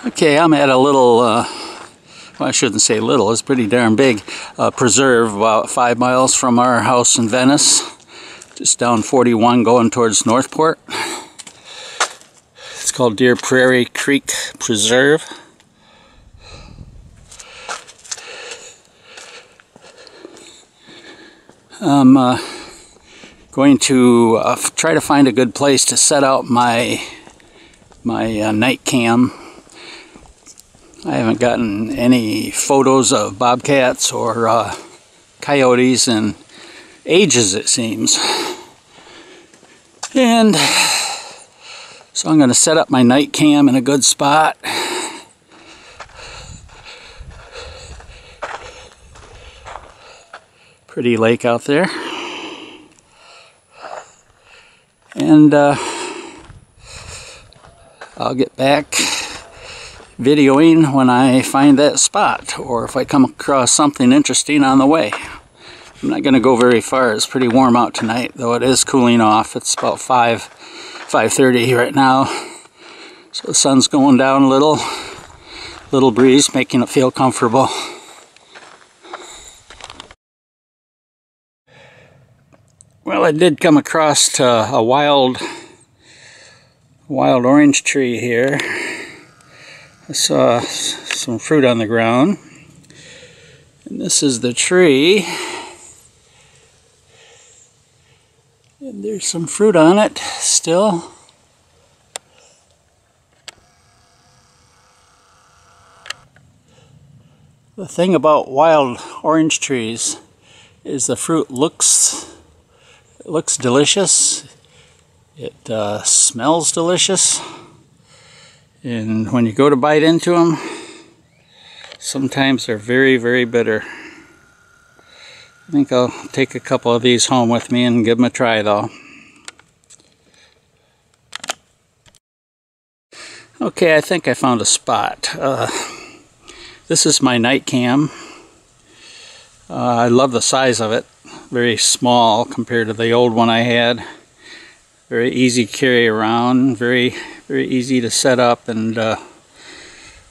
Okay, I'm at a little, well, I shouldn't say little, it's pretty darn big, preserve about 5 miles from our house in Venice, just down 41 going towards Northport. It's called Deer Prairie Creek Preserve. I'm going to try to find a good place to set out my night cam. I haven't gotten any photos of bobcats or coyotes in ages, it seems. And so I'm going to set up my night cam in a good spot. Pretty lake out there. And I'll get back videoing when I find that spot, or if I come across something interesting on the way. I'm not going to go very far. It's pretty warm out tonight, though it is cooling off. It's about 5:30 right now, so the sun's going down a little breeze making it feel comfortable. Well, I did come across a wild orange tree here. I saw some fruit on the ground, and this is the tree, and there's some fruit on it still. The thing about wild orange trees is the fruit looks delicious. It smells delicious. And when you go to bite into them, sometimes they're very, very bitter. I think I'll take a couple of these home with me and give them a try, though. Okay, I think I found a spot. This is my night cam. I love the size of it. Very small compared to the old one I had. Very easy to carry around, very easy to set up and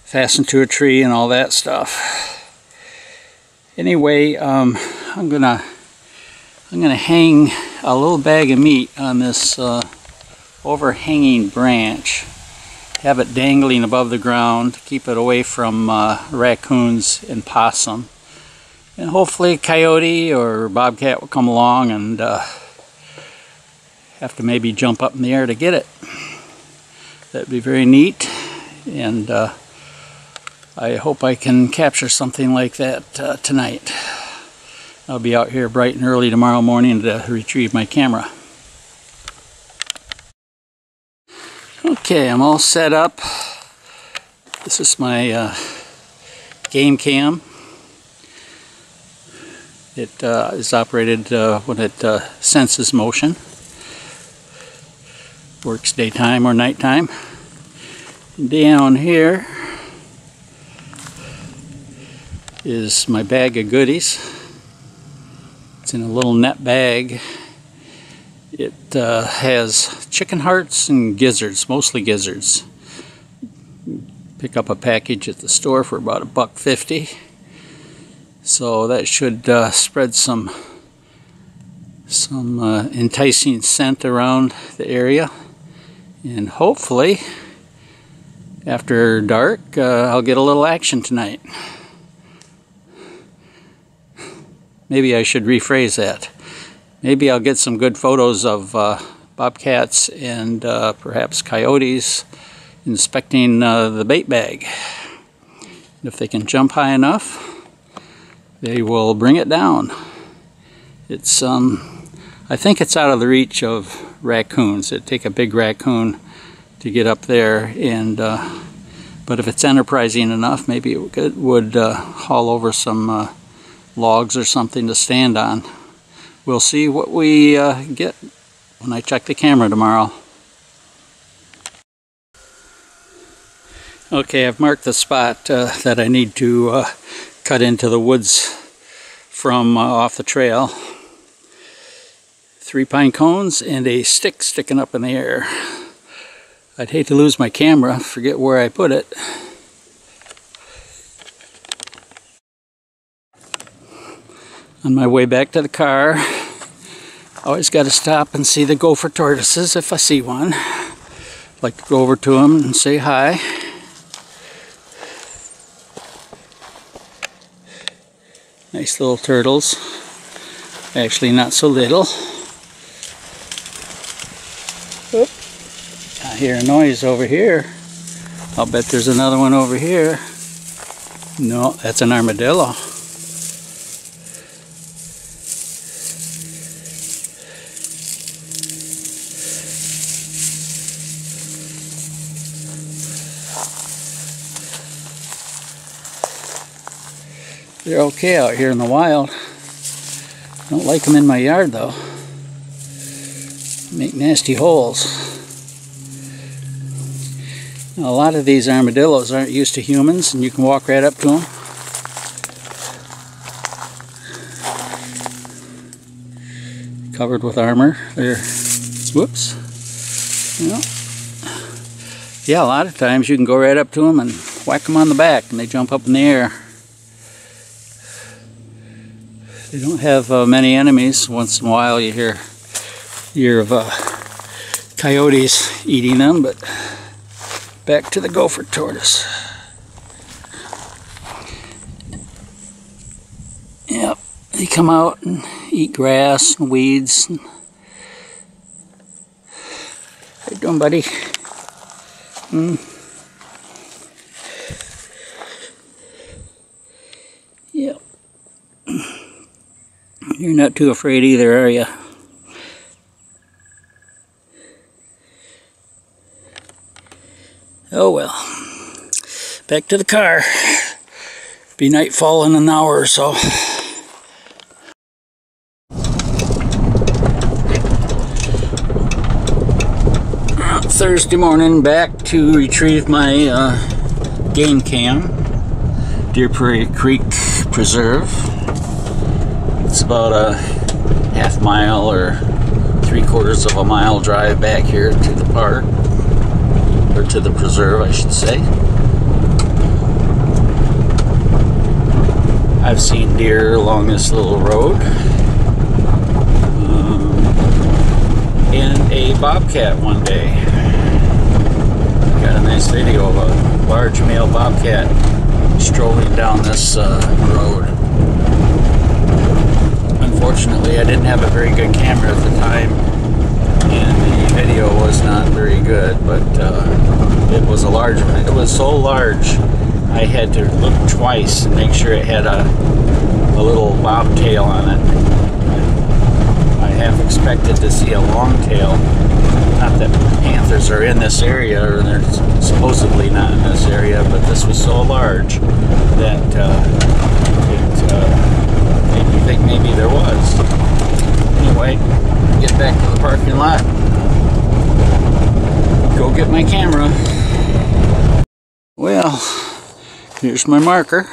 fasten to a tree and all that stuff. Anyway, I'm gonna hang a little bag of meat on this overhanging branch. Have it dangling above the ground to keep it away from raccoons and possum. And hopefully a coyote or bobcat will come along and have to maybe jump up in the air to get it. That'd be very neat, and I hope I can capture something like that tonight. I'll be out here bright and early tomorrow morning to retrieve my camera. Okay, I'm all set up. This is my game cam. It is operated when it senses motion. Works daytime or nighttime. Down here is my bag of goodies. It's in a little net bag. It has chicken hearts and gizzards, mostly gizzards. Pick up a package at the store for about $1.50. So that should spread some enticing scent around the area. And hopefully, after dark, I'll get a little action tonight. Maybe I should rephrase that. Maybe I'll get some good photos of bobcats and perhaps coyotes inspecting the bait bag. If they can jump high enough, they will bring it down. It's I think it's out of the reach of raccoons. It'd take a big raccoon to get up there, and but if it's enterprising enough, maybe it would haul over some logs or something to stand on. We'll see what we get when I check the camera tomorrow. Okay, I've marked the spot that I need to cut into the woods from off the trail. 3 pine cones and a stick sticking up in the air. I'd hate to lose my camera, forget where I put it. On my way back to the car, always got to stop and see the gopher tortoises if I see one. Like to go over to them and say hi. Nice little turtles. Actually not so little. Oop. I hear a noise over here. I'll bet there's another one over here. No, that's an armadillo. They're okay out here in the wild. Don't like them in my yard though. Make nasty holes. Now, a lot of these armadillos aren't used to humans, and you can walk right up to them. Covered with armor. They're, whoops. Yeah, a lot of times you can go right up to them and whack them on the back, and they jump up in the air. They don't have many enemies. Once in a while you hear of coyotes eating them, but back to the gopher tortoise. Yep, they come out and eat grass and weeds. How you doing, buddy? Yep. You're not too afraid either, are you? Oh well. Back to the car. Be nightfall in an hour or so. Thursday morning, back to retrieve my game cam. Deer Prairie Creek Preserve. It's about a half mile or 3/4 of a mile drive back here to the park, or to the preserve I should say. I've seen deer along this little road, and a bobcat one day. Got a nice video of a large male bobcat strolling down this road. Unfortunately, I didn't have a very good camera at the time, and the video was not very good, but it was a large one. It was so large, I had to look twice and make sure it had a little bobtail on it. I half expected to see a long tail. Not that panthers are in this area, or they're supposedly not in this area, but this was so large that it made me think maybe there was. Anyway, get back to the parking lot. Go get my camera. Well, here's my marker.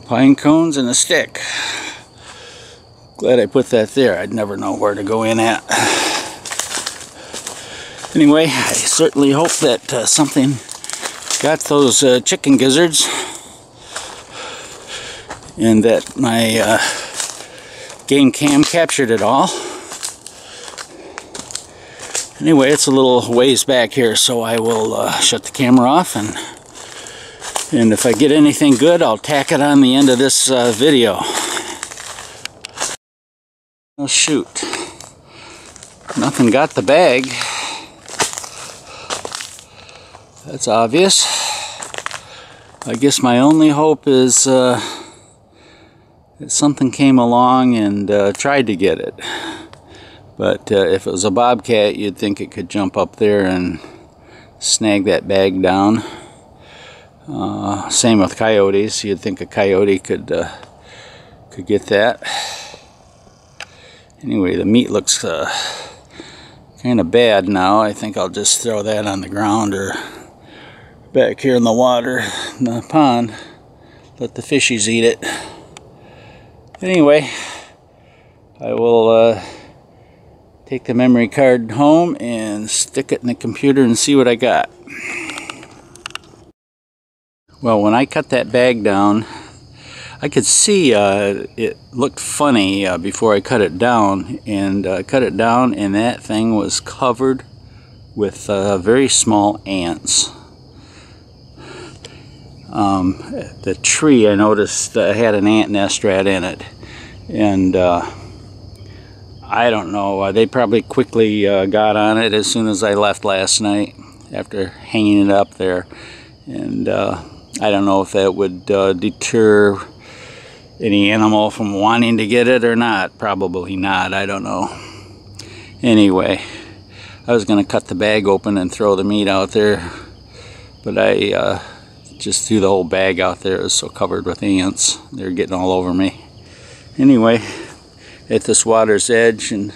Pine cones and a stick. Glad I put that there. I'd never know where to go in at. Anyway, I certainly hope that something got those chicken gizzards, and that my game cam captured it all. Anyway, it's a little ways back here, so I will shut the camera off, and if I get anything good, I'll tack it on the end of this video. Oh shoot, nothing got the bag. That's obvious. I guess my only hope is that something came along and tried to get it. But if it was a bobcat, you'd think it could jump up there and snag that bag down. Same with coyotes. You'd think a coyote could get that. Anyway, the meat looks kind of bad now. I think I'll just throw that on the ground or back here in the water in the pond. Let the fishies eat it. Anyway, I will take the memory card home and stick it in the computer and see what I got. Well, when I cut that bag down, I could see it looked funny before I cut it down, and and that thing was covered with very small ants. The tree, I noticed, had an ant nest right in it, and I don't know, they probably quickly got on it as soon as I left last night after hanging it up there, and I don't know if that would deter any animal from wanting to get it or not. Probably not, I don't know. Anyway, I was going to cut the bag open and throw the meat out there, but I just threw the whole bag out there. It was so covered with ants. They're getting all over me. Anyway, at this water's edge, and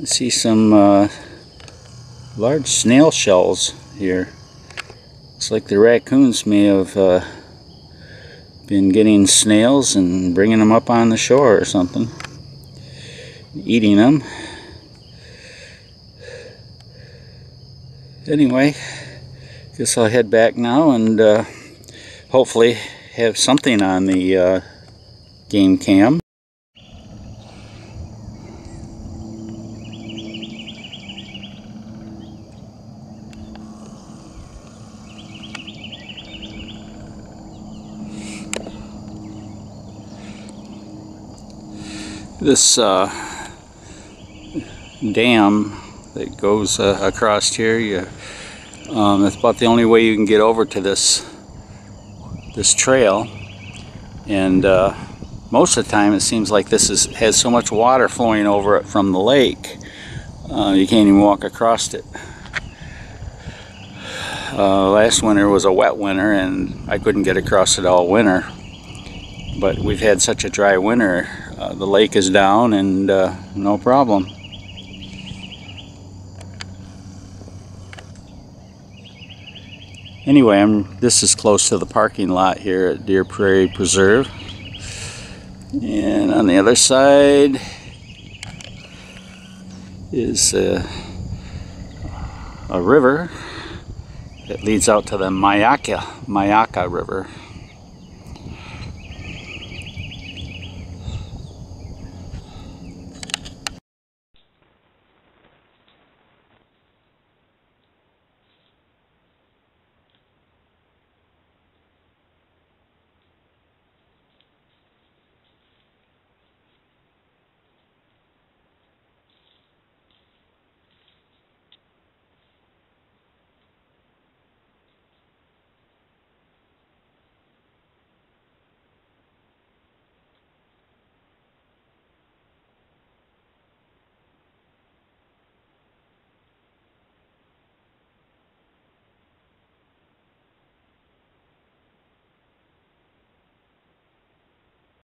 I see some large snail shells here. Looks like the raccoons may have been getting snails and bringing them up on the shore or something, eating them. Anyway, guess I'll head back now and hopefully have something on the game cam. This dam that goes across here, that's about the only way you can get over to this trail, and most of the time it seems like this has so much water flowing over it from the lake, you can't even walk across it. Last winter was a wet winter and I couldn't get across it all winter, but we've had such a dry winter, the lake is down and no problem. Anyway, this is close to the parking lot here at Deer Prairie Preserve, and on the other side is a river that leads out to the Mayaka River.